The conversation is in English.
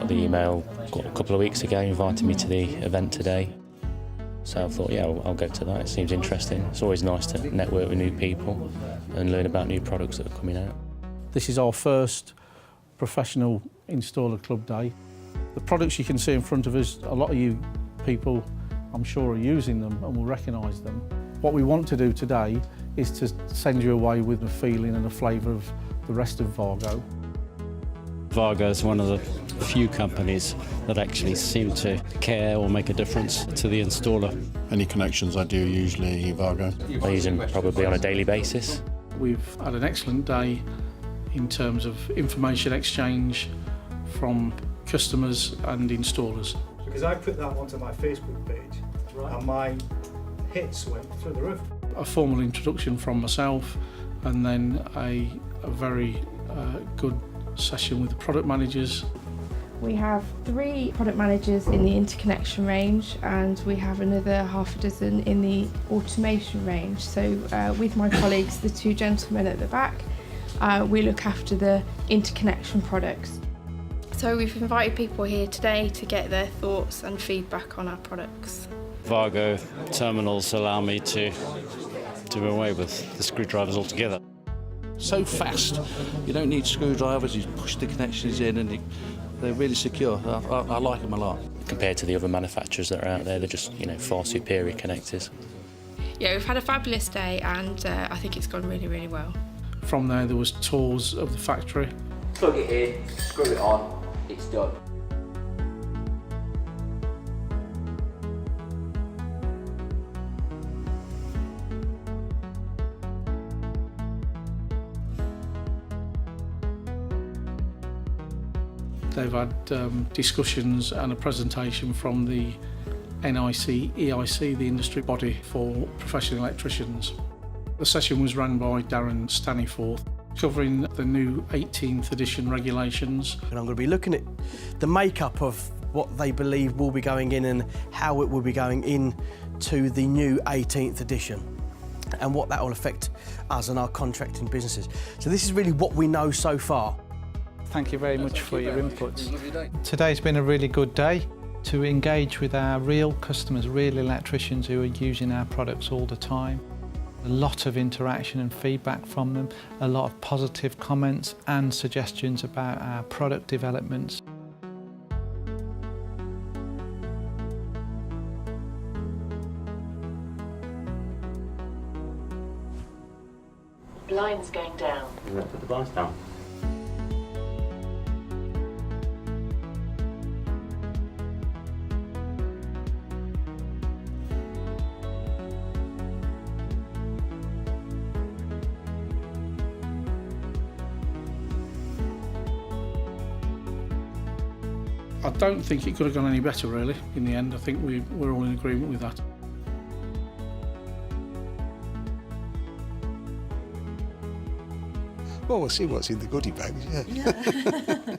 Got the email a couple of weeks ago inviting me to the event today. So I thought, yeah, I'll go to that. It seems interesting. It's always nice to network with new people and learn about new products that are coming out. This is our first professional installer club day. The products you can see in front of us, a lot of you people, I'm sure, are using them and will recognise them. What we want to do today is to send you away with a feeling and a flavour of the rest of Wago. Wago is one of the few companies that actually seem to care or make a difference to the installer. Any connections I do usually Wago. I use them probably on a daily basis. We've had an excellent day in terms of information exchange from customers and installers. Because I put that onto my Facebook page, and my hits went through the roof. A formal introduction from myself, and then a very good session with the product managers. We have 3 product managers in the interconnection range, and we have another half a dozen in the automation range. So with my colleagues, the 2 gentlemen at the back, we look after the interconnection products. So we've invited people here today to get their thoughts and feedback on our products. Wago terminals allow me to do away with the screwdrivers altogether. So fast, you don't need screwdrivers, you push the connections in and they're really secure. I like them a lot. Compared to the other manufacturers that are out there, they're just, far superior connectors. Yeah, we've had a fabulous day, and I think it's gone really, really well. From there was tours of the factory. Plug it in, screw it on, it's done. They've had discussions and a presentation from the NIC, EIC, the industry body for professional electricians. The session was run by Darren Staniforth, covering the new 18th edition regulations. And I'm going to be looking at the makeup of what they believe will be going in and how it will be going in to the new 18th edition and what that will affect us and our contracting businesses. So this is really what we know so far. Thank you very much for your inputs. Today's been a really good day to engage with our real customers, real electricians who are using our products all the time. A lot of interaction and feedback from them, a lot of positive comments and suggestions about our product developments. Blinds going down. Put the blinds down. I don't think it could have gone any better, really, in the end. I think we're all in agreement with that. Well, we'll see what's in the goodie bags, yeah.